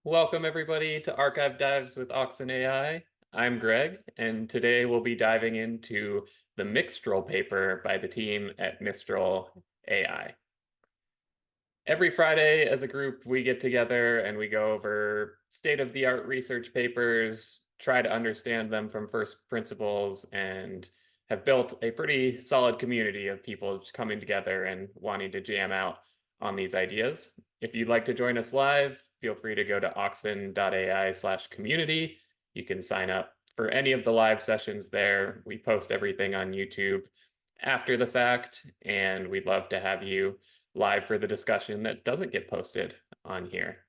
Welcome everybody to Arxiv Dives with Oxen.ai. I'm Greg, and today we'll be diving into the Mixtral paper by the team at Mistral.ai. Every Friday as a group, we get together and we go over state-of-the-art research papers, try to understand them from first principles, and have built a pretty solid community of people coming together and wanting to jam out on these ideas. If you'd like to join us live, feel free to go to oxen.ai/community. You can sign up for any of the live sessions there. We post everything on YouTube after the fact, and we'd love to have you live for the discussion that doesn't get posted on here.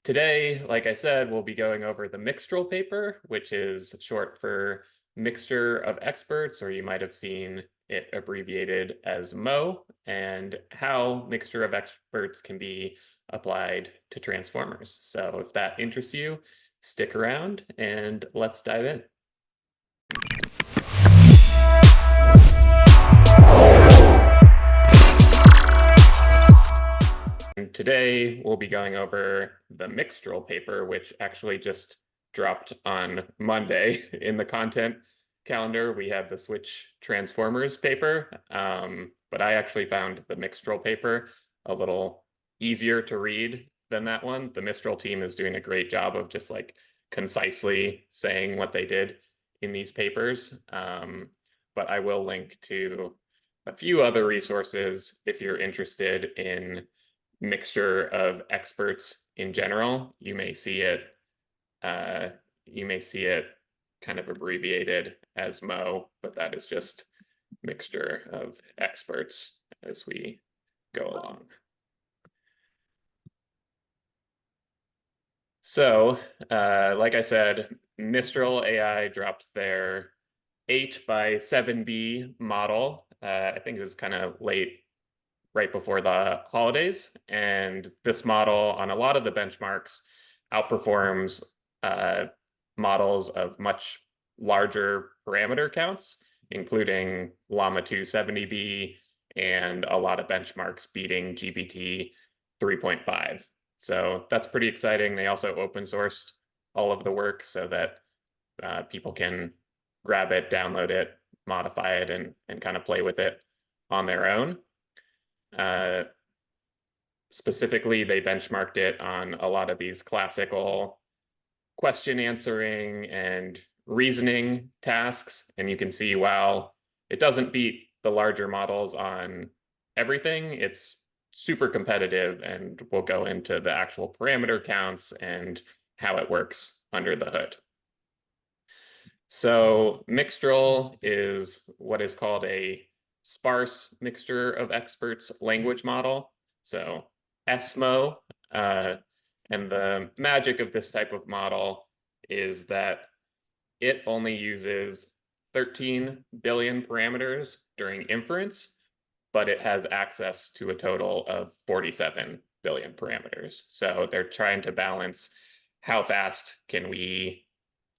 Today, like I said, we'll be going over the Mixtral paper, which is short for Mixture of Experts, or you might have seen it abbreviated as MOE, and how Mixture of Experts can be applied to transformers. So if that interests you, stick around and let's dive in. And today we'll be going over the Mixtral paper, which actually just dropped on Monday in the content calendar. We had the Switch Transformers paper, but I actually found the Mixtral paper a little easier to read than that one. The Mistral team is doing a great job of just like concisely saying what they did in these papers. But I will link to a few other resources if you're interested in Mixture of Experts in general. You may see it kind of abbreviated as MOE, but that is just Mixture of Experts as we go along. So, like I said, Mistral.ai dropped their 8x7B model. I think it was kind of late, right before the holidays. And this model on a lot of the benchmarks outperforms models of much larger parameter counts, including Llama 2 70B and a lot of benchmarks beating GPT 3.5. So that's pretty exciting. They also open sourced all of the work so that people can grab it, download it, modify it, and kind of play with it on their own. Specifically, they benchmarked it on a lot of these classical question answering and reasoning tasks. And you can see, while it doesn't beat the larger models on everything, it's super competitive, and we'll go into the actual parameter counts and how it works under the hood. So Mixtral is what is called a sparse mixture of experts language model. So SMO, and the magic of this type of model is that it only uses 13 billion parameters during inference, but it has access to a total of 47 billion parameters. So they're trying to balance how fast can we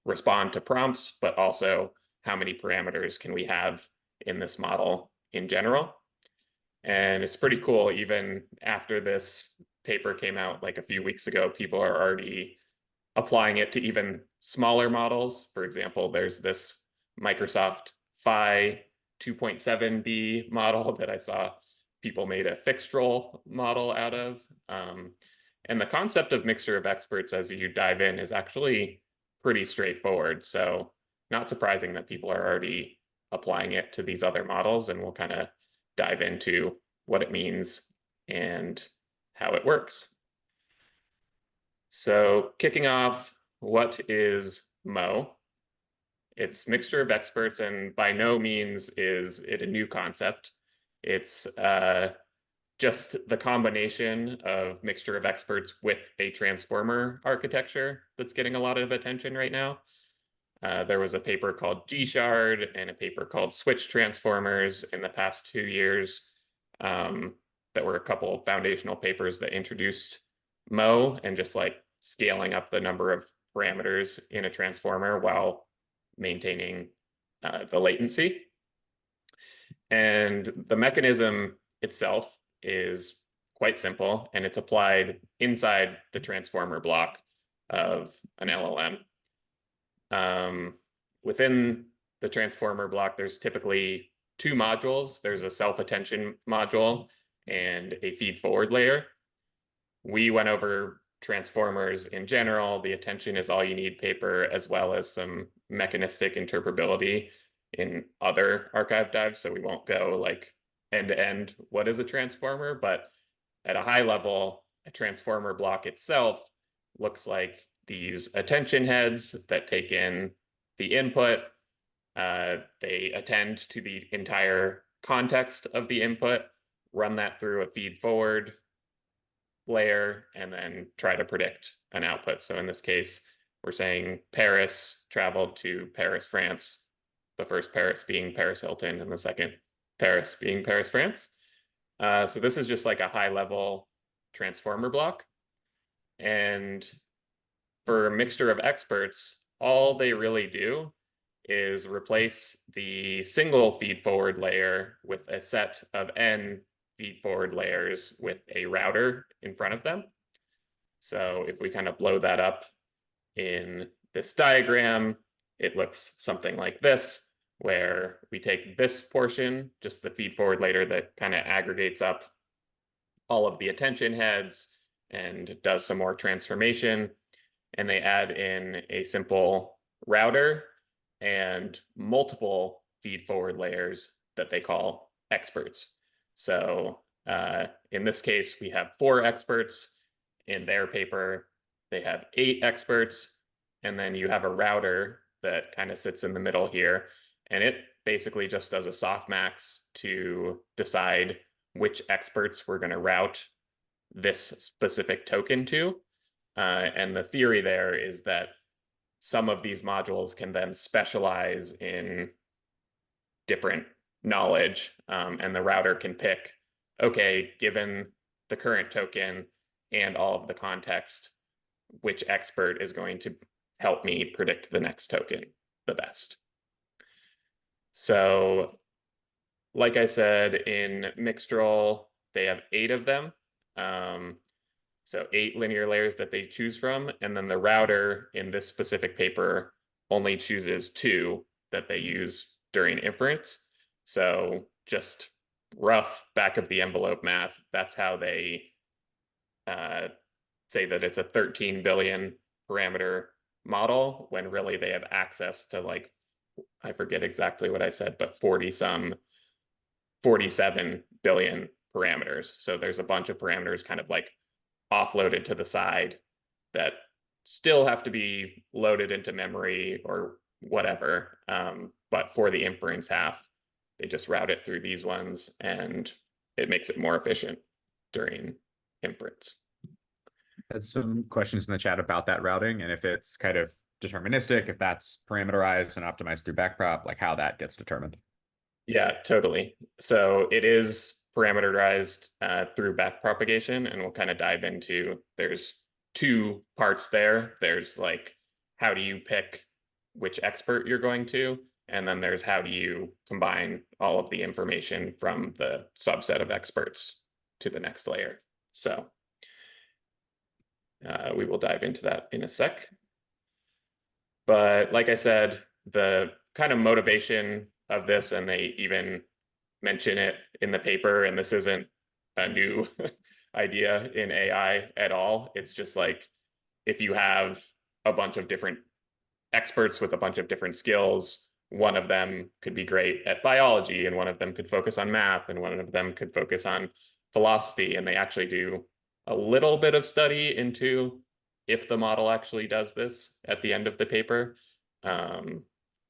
respond to prompts, but also how many parameters can we have in this model in general. And it's pretty cool. Even after this paper came out like a few weeks ago, people are already applying it to even smaller models. For example, there's this Microsoft Phi 2.7B model that I saw people made a Fixtral model out of. And the concept of mixture of experts as you dive in is actually pretty straightforward. So not surprising that people are already applying it to these other models, and we'll kind of dive into what it means and how it works. So kicking off, what is MOE? It's mixture of experts, and by no means is it a new concept. It's just the combination of mixture of experts with a transformer architecture that's getting a lot of attention right now. There was a paper called G-Shard and a paper called Switch Transformers in the past 2 years that were a couple of foundational papers that introduced MOE and just like scaling up the number of parameters in a transformer while maintaining the latency. And the mechanism itself is quite simple, and it's applied inside the transformer block of an LLM. Within the transformer block, there's typically two modules. There's a self-attention module and a feed-forward layer. We went over transformers in general, the attention is all you need paper, as well as some mechanistic interpretability in other archive dives. So we won't go like end to end what is a transformer, but at a high level, a transformer block itself looks like these attention heads that take in the input. They attend to the entire context of the input, run that through a feed forward layer, and then try to predict an output. So in this case, we're saying Paris traveled to Paris, France, the first Paris being Paris Hilton, and the second Paris being Paris, France. So this is just like a high level transformer block. And for a mixture of experts, all they really do is replace the single feed forward layer with a set of n feed forward layers with a router in front of them. So if we kind of blow that up in this diagram, it looks something like this, where we take this portion, just the feed forward layer that kind of aggregates up all of the attention heads and does some more transformation, and they add in a simple router and multiple feed forward layers that they call experts. So in this case, we have 4 experts. In their paper, they have 8 experts. And then you have a router that kind of sits in the middle here. And it basically just does a softmax to decide which experts we're going to route this specific token to. And the theory there is that some of these modules can then specialize in different knowledge, and the router can pick, okay, given the current token and all of the context, which expert is going to help me predict the next token the best. So like I said, in Mixtral, they have 8 of them. So 8 linear layers that they choose from. And then the router in this specific paper only chooses 2 that they use during inference. So just rough back of the envelope math, that's how they say that it's a 13 billion parameter model, when really they have access to, like, I forget exactly what I said, but 47 billion parameters. So there's a bunch of parameters kind of like offloaded to the side that still have to be loaded into memory or whatever. But for the inference half, they just route it through these ones, and it makes it more efficient during inference. Had some questions in the chat about that routing, and if it's kind of deterministic, if that's parameterized and optimized through backprop, like how that gets determined. Yeah, totally. So it is parameterized through backpropagation, and we'll kind of dive into, there's 2 parts there. There's like, how do you pick which expert you're going to? And then there's how do you combine all of the information from the subset of experts to the next layer. So we will dive into that in a sec. But like I said, the kind of motivation of this, and they even mention it in the paper, and this isn't a new idea in AI at all. It's just like, if you have a bunch of different experts with a bunch of different skills, one of them could be great at biology, and one of them could focus on math, and one of them could focus on philosophy. And they actually do a little bit of study into if the model actually does this at the end of the paper.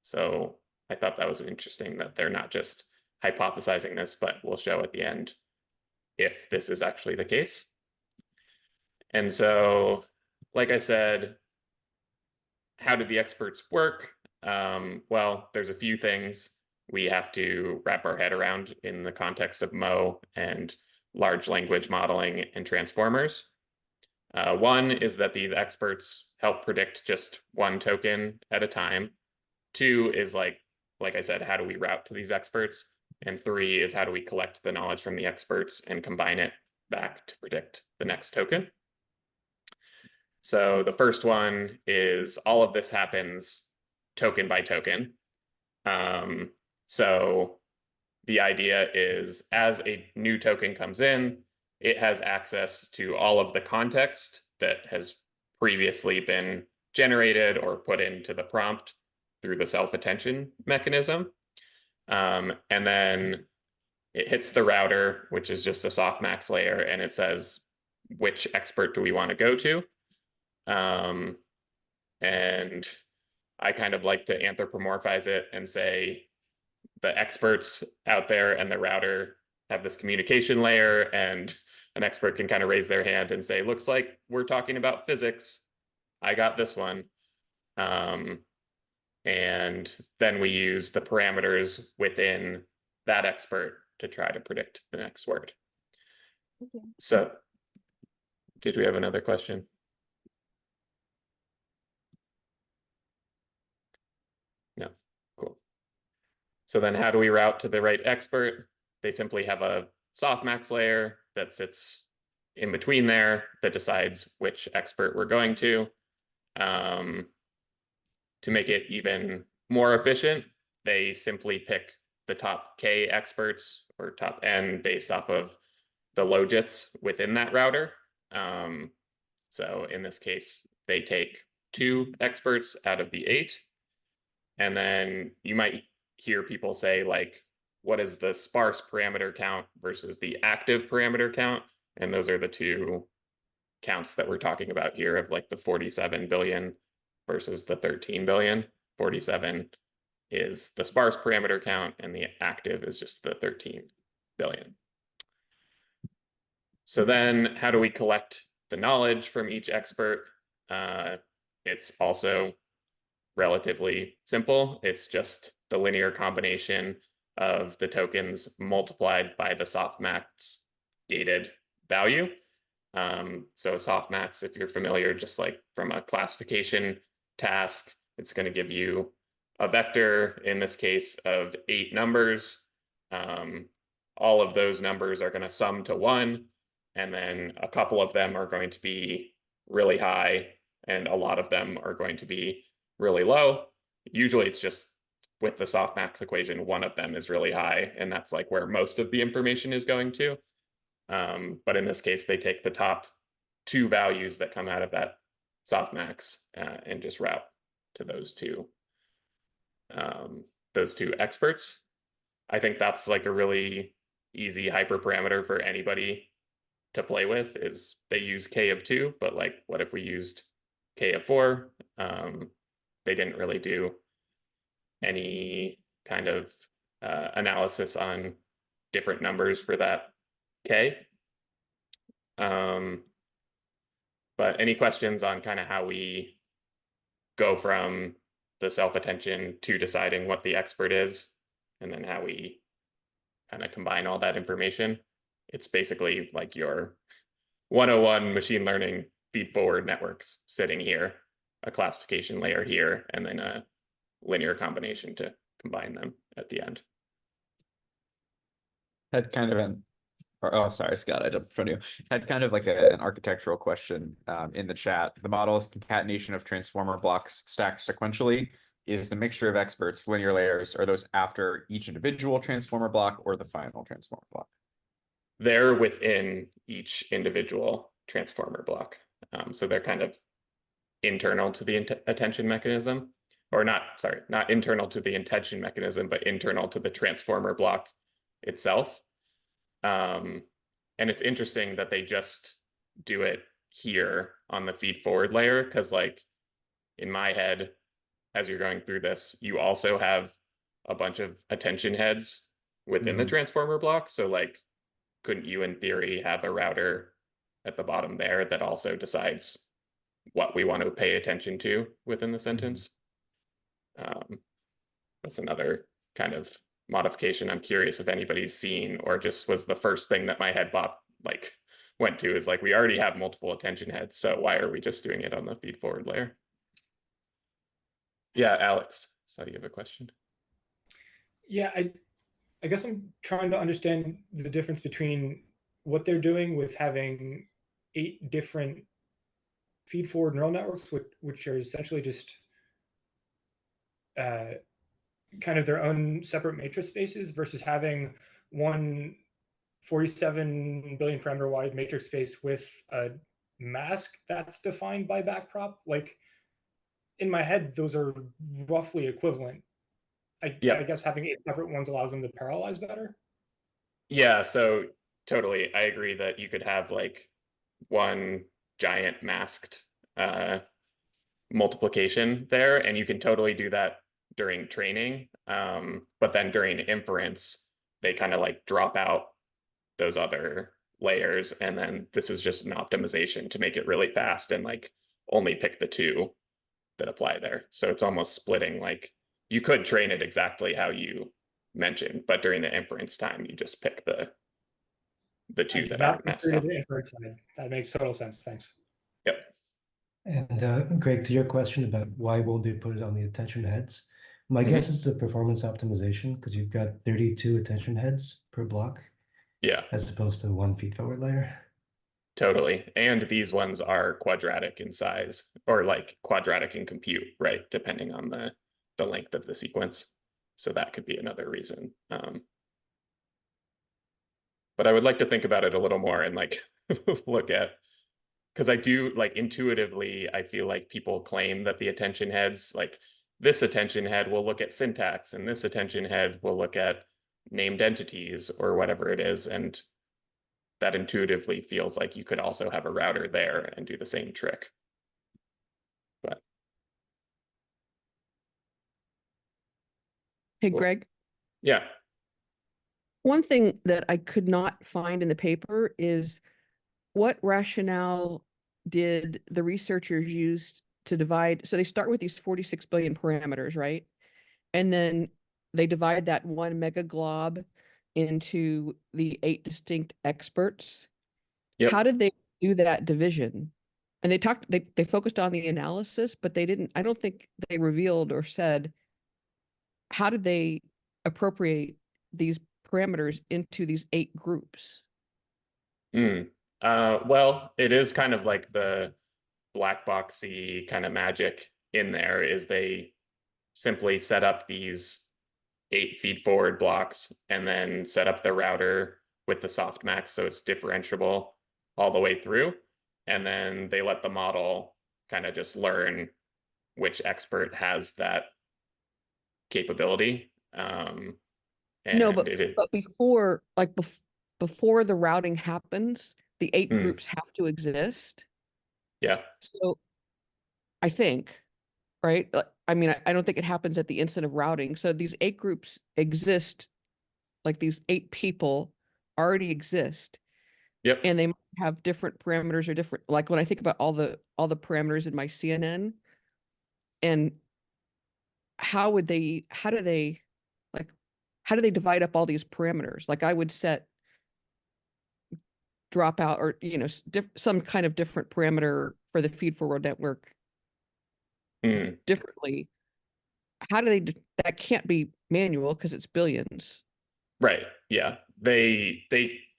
So I thought that was interesting that they're not just hypothesizing this, but we'll show at the end if this is actually the case. And so, like I said, how do the experts work? Well, there's a few things we have to wrap our head around in the context of MOE and large language modeling and transformers. One is that the experts help predict just one token at a time. 2 is like I said, how do we route to these experts? And 3 is how do we collect the knowledge from the experts and combine it back to predict the next token. So the first one is all of this happens token by token. So the idea is as a new token comes in, it has access to all of the context that has previously been generated or put into the prompt through the self-attention mechanism. And then it hits the router, which is just a softmax layer, and it says, which expert do we want to go to? And I kind of like to anthropomorphize it and say the experts out there and the router have this communication layer, and an expert can kind of raise their hand and say, looks like we're talking about physics. I got this one. And then we use the parameters within that expert to try to predict the next word. Okay. So did we have another question? No, cool. So then how do we route to the right expert? They simply have a softmax layer that sits in between there that decides which expert we're going to. To make it even more efficient, they simply pick the top K experts or top N based off of the logits within that router. So in this case, they take 2 experts out of the 8. And then you might hear people say, like, what is the sparse parameter count versus the active parameter count? And those are the 2 counts that we're talking about here of like the 47 billion versus the 13 billion. 47 is the sparse parameter count, and the active is just the 13 billion. So then how do we collect the knowledge from each expert? It's also relatively simple. It's just the linear combination of the tokens multiplied by the softmax gated value. So softmax, if you're familiar, just like from a classification task, it's going to give you a vector, in this case, of 8 numbers. All of those numbers are going to sum to 1, and then a couple of them are going to be really high, and a lot of them are going to be really low. Usually it's just with the softmax equation, one of them is really high, and that's like where most of the information is going to. But in this case, they take the top 2 values that come out of that softmax and just route to those two experts. I think that's like a really easy hyperparameter for anybody to play with. Is they use k of 2, but like, what if we used k of 4? They didn't really do any kind of analysis on different numbers for that k. But any questions on kind of how we go from the self-attention to deciding what the expert is, and then how we kind of combine all that information? It's basically like your 101 machine learning feed-forward networks sitting here, a classification layer here, and then a linear combination to combine them at the end. Had kind of an, oh, sorry, Scott, I jumped in front of you. Had kind of like an architectural question in the chat. The model's concatenation of transformer blocks stacked sequentially. Is the mixture of experts linear layers? Are those after each individual transformer block or the final transformer block? They're within each individual transformer block. So they're kind of internal to the attention mechanism, or not internal to the intention mechanism, but internal to the transformer block itself. And it's interesting that they just do it here on the feed forward layer, because like in my head, as you're going through this, you also have a bunch of attention heads within the transformer block. So like, couldn't you in theory have a router at the bottom there that also decides what we want to pay attention to within the sentence? That's another kind of modification I'm curious if anybody's seen, or just was the first thing that my head bop like went to, is like, we already have multiple attention heads, so why are we just doing it on the feed forward layer? Yeah, Alex, so you have a question? Yeah, I guess I'm trying to understand the difference between what they're doing with having 8 different feed-forward neural networks, which are essentially just uh, kind of their own separate matrix spaces versus having one 47 billion parameter wide matrix space with a mask that's defined by backprop. Like in my head, those are roughly equivalent. I Yep. guess having 8 separate ones allows them to parallelize better. Yeah, so totally. I agree that you could have like one giant masked uh multiplication there, and you can totally do that during training. But then during inference, they kind of like drop out those other layers, and then this is just an optimization to make it really fast and like only pick the two that apply there. So it's almost splitting, like you could train it exactly how you mentioned, but during the inference time, you just pick the I two did that not aren't messed consider up. the inference side. That makes total sense. Thanks. Yep. And Greg, to your question about why won't they put it on the attention heads? My guess is the performance optimization because you've got 32 attention heads per block Yeah, as opposed to one feed forward layer. totally. And these ones are quadratic in size or like quadratic in compute, right? Depending on the length of the sequence. So that could be another reason. But I would like to think about it a little more and like look at, because I do like intuitively, I feel like people claim that the attention heads, like this attention head will look at syntax and this attention head will look at named entities or whatever it is. And that intuitively feels like you could also have a router there and do the same trick. But Hey, cool. Greg, Yeah. one thing that I could not find in the paper is what rationale did the researchers use to divide? So they start with these 46 billion parameters, right? And then they divide that one mega glob into the 8 distinct experts. How Yep. did they do that division? And they focused on the analysis, but they didn't, I don't think they revealed or said, how did they appropriate these parameters into these 8 groups? Mm. Well, it is kind of like the black boxy kind of magic in there is they simply set up these 8 feed forward blocks and then set up the router with the softmax so it's differentiable all the way through. And then they let the model kind of just learn which expert has that capability. No, And it, but before before the routing happens, the 8 mm, groups have to exist. yeah, So I think, right? I mean, I don't think it happens at the instant of routing. So these 8 groups exist, like these 8 people already exist, yep, and they might have different parameters or different. Like when I think about all the parameters in my CNN, and how do they, like, how do they divide up all these parameters? Like I would set dropout or some kind of different parameter for the feed forward network mm, differently. How do that can't be manual because it's billions. right, yeah.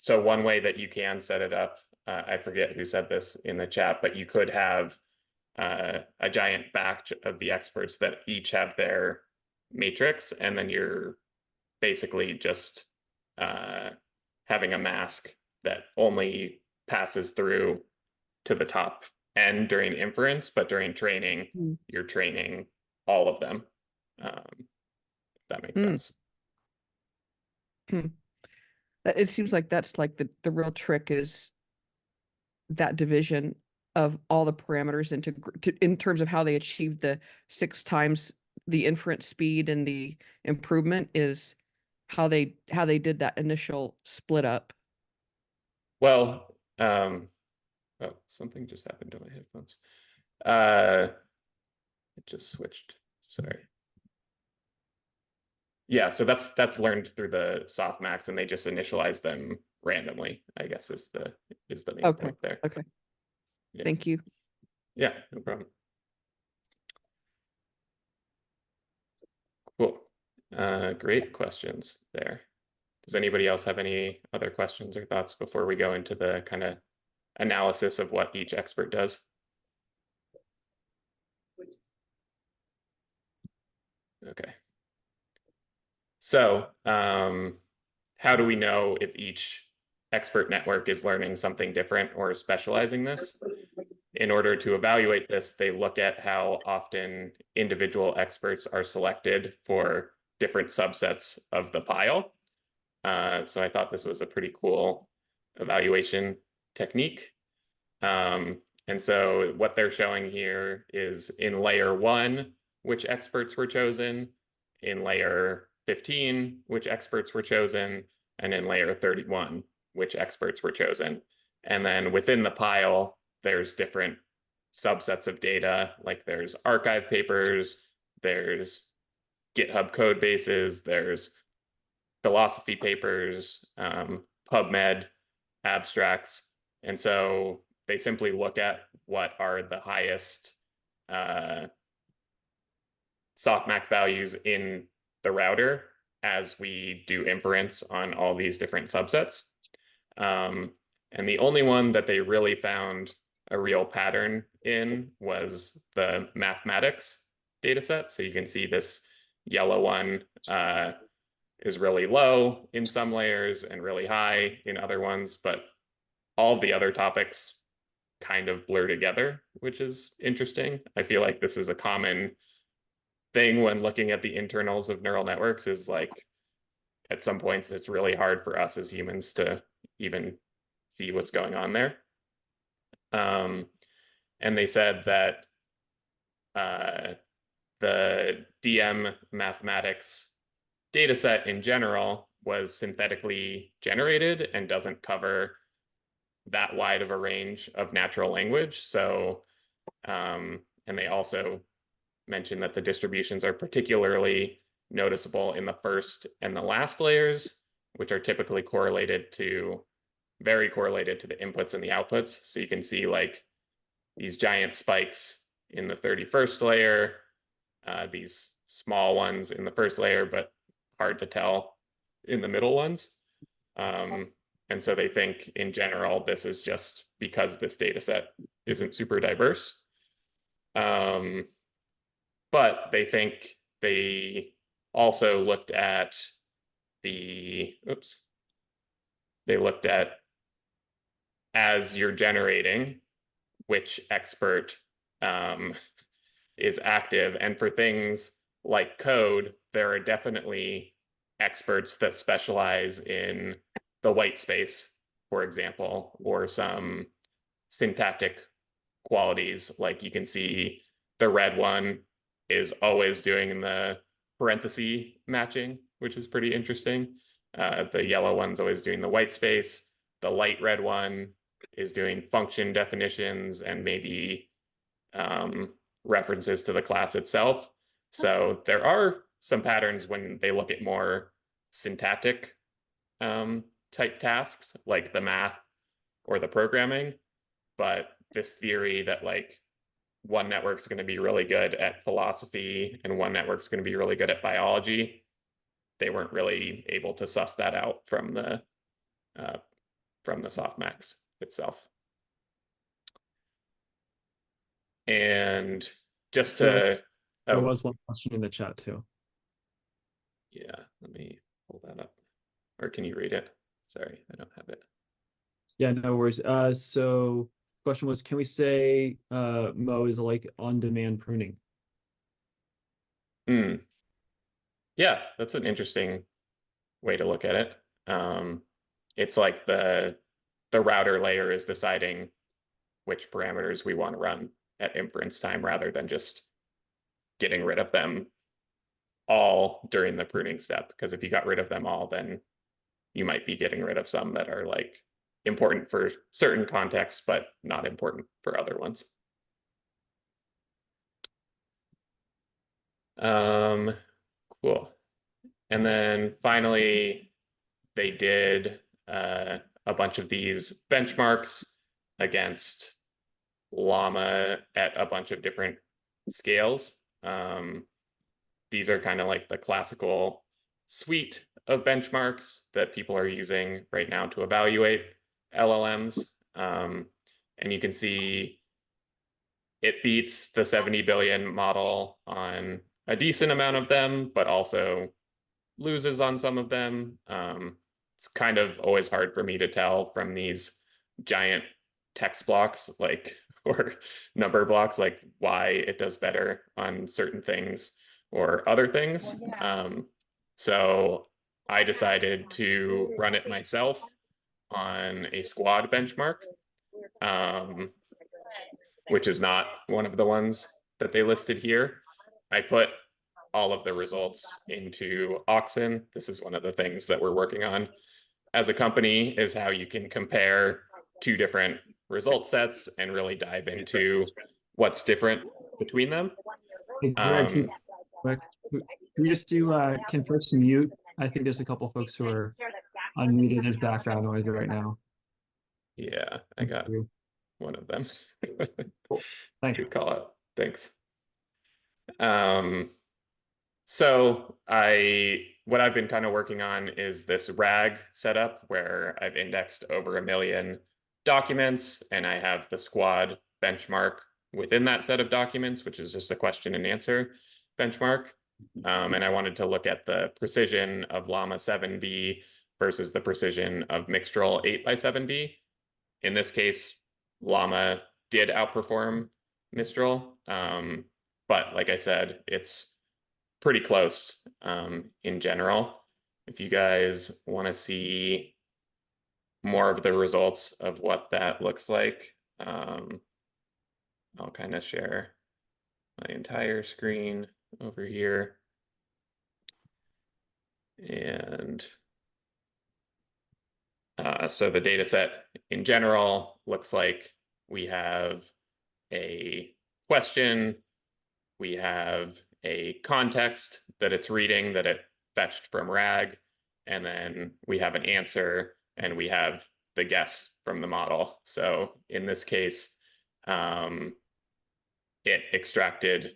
So one way that you can set it up, I forget who said this in the chat, but you could have a giant batch of the experts that each have their matrix, and then you're basically just uh, having a mask that only passes through to the top end during inference, but during training, Mm. you're training all of them. If that makes Mm. sense. Hmm. It seems like that's like the real trick is that division of all the parameters in terms of how they achieved the 6 times the inference speed and the improvement is how they did that initial split up. Well, oh, something just happened to my headphones. Uh, it just switched. Sorry. Yeah, so that's learned through the softmax, and they just initialize them randomly, I guess is the main Okay. point there. Okay. Yeah. Thank you. Yeah, no problem. Cool. Great questions there. Does anybody else have any other questions or thoughts before we go into the kind of analysis of what each expert does? Okay. So, how do we know if each expert network is learning something different or specializing this? In order to evaluate this, they look at how often individual experts are selected for different subsets of the pile. So I thought this was a pretty cool evaluation technique. And so what they're showing here is in layer 1, which experts were chosen, in layer 15, which experts were chosen, and in layer 31, which experts were chosen. And then within the pile, there's different subsets of data, like there's archive papers, there's GitHub code bases, there's philosophy papers, PubMed, abstracts. And so they simply look at what are the highest softmax values in the router as we do inference on all these different subsets. And the only one that they really found a real pattern in was the mathematics data set. So you can see this yellow one is really low in some layers and really high in other ones, but all of the other topics kind of blur together, which is interesting. I feel like this is a common thing when looking at the internals of neural networks, is like at some points it's really hard for us as humans to even see what's going on there. And they said that the DM mathematics data set in general was synthetically generated and doesn't cover that wide of a range of natural language. So, and they also mentioned that the distributions are particularly noticeable in the first and the last layers, which are typically very correlated to the inputs and the outputs. So you can see like these giant spikes in the 31st layer, these small ones in the first layer, but hard to tell in the middle ones. And so they think in general, this is just because this data set isn't super diverse. But they think they also looked at as you're generating, which expert is active. And for things like code, there are definitely experts that specialize in the white space, for example, or some syntactic qualities. Like you can see the red one is always doing the parenthesis matching, which is pretty interesting. The yellow one's always doing the white space. The light red one is doing function definitions and maybe references to the class itself. So there are some patterns when they look at more syntactic type tasks, like the math or the programming. But this theory that like one network's going to be really good at philosophy and one network's going to be really good at biology, they weren't really able to suss that out from the softmax itself. And just to there was one question in the chat too. Yeah, let me pull that up. Or can you read it? Sorry, I don't have it. Yeah, no worries. So question was, can we say MOE is like on-demand pruning? Yeah, that's an interesting way to look at it. It's like the router layer is deciding which parameters we want to run at inference time rather than just getting rid of them all during the pruning step. Because if you got rid of them all, then you might be getting rid of some that are like important for certain contexts, but not important for other ones. Cool. And then finally, they did a bunch of these benchmarks against Llama at a bunch of different scales. These are kind of like the classical suite of benchmarks that people are using right now to evaluate LLMs. And you can see it beats the 70 billion model on a decent amount of them, but also loses on some of them. It's kind of always hard for me to tell from these giant text blocks, like, or number blocks, like why it does better on certain things or other things. So I decided to run it myself on a squad benchmark, which is not one of the ones that they listed here. I put all of the results into Oxen. This is one of the things that we're working on as a company, is how you can compare two different result sets and really dive into what's different between them. Hey, Greg, can we just do, can folks mute? I think there's a couple folks who are unmuted. There's background noise right now. Yeah, I got one of them. Cool. Thank you. Good call out. Thanks. So what I've been kind of working on is this RAG setup where I've indexed over 1 million documents, and I have the squad benchmark within that set of documents, which is just a question and answer benchmark. And I wanted to look at the precision of Llama 7B versus the precision of Mixtral 8x7B. In this case, Llama did outperform Mistral, but like I said, it's pretty close in general. If you guys want to see more of the results of what that looks like, I'll kind of share my entire screen over here. And so the data set in general looks like we have a question, we have a context that it's reading that it fetched from RAG, and then we have an answer, and we have the guess from the model. So in this case, it extracted,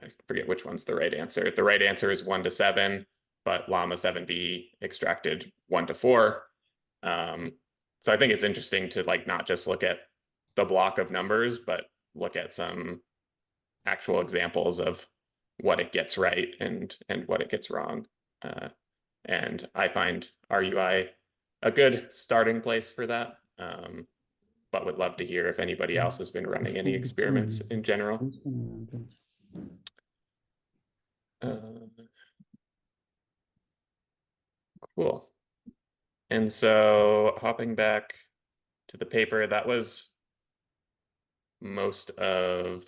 I forget which one's the right answer. The right answer is 1 to 7, but Llama 7B extracted 1 to 4. So I think it's interesting to like not just look at the block of numbers, but look at some actual examples of what it gets right and what it gets wrong. And I find RUI a good starting place for that, but would love to hear if anybody else has been running any experiments in general. Cool. And so hopping back to the paper, that was most of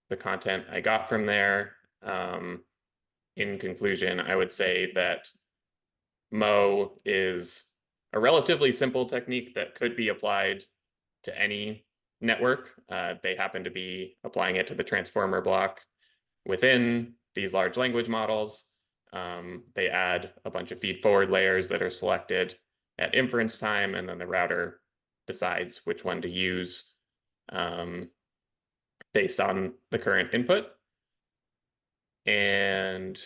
the content I got from there. In conclusion, I would say that MOE is a relatively simple technique that could be applied to any network. They happen to be applying it to the transformer block within these large language models. They add a bunch of feed forward layers that are selected at inference time, and then the router decides which one to use based on the current input. And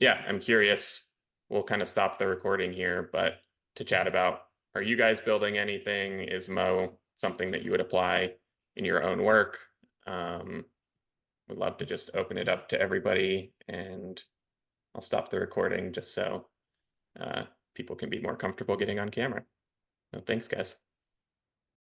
yeah, I'm curious, we'll kind of stop the recording here, but to chat about, are you guys building anything? Is MOE something that you would apply in your own work? Would love to just open it up to everybody, and I'll stop the recording just so people can be more comfortable getting on camera. So thanks, guys.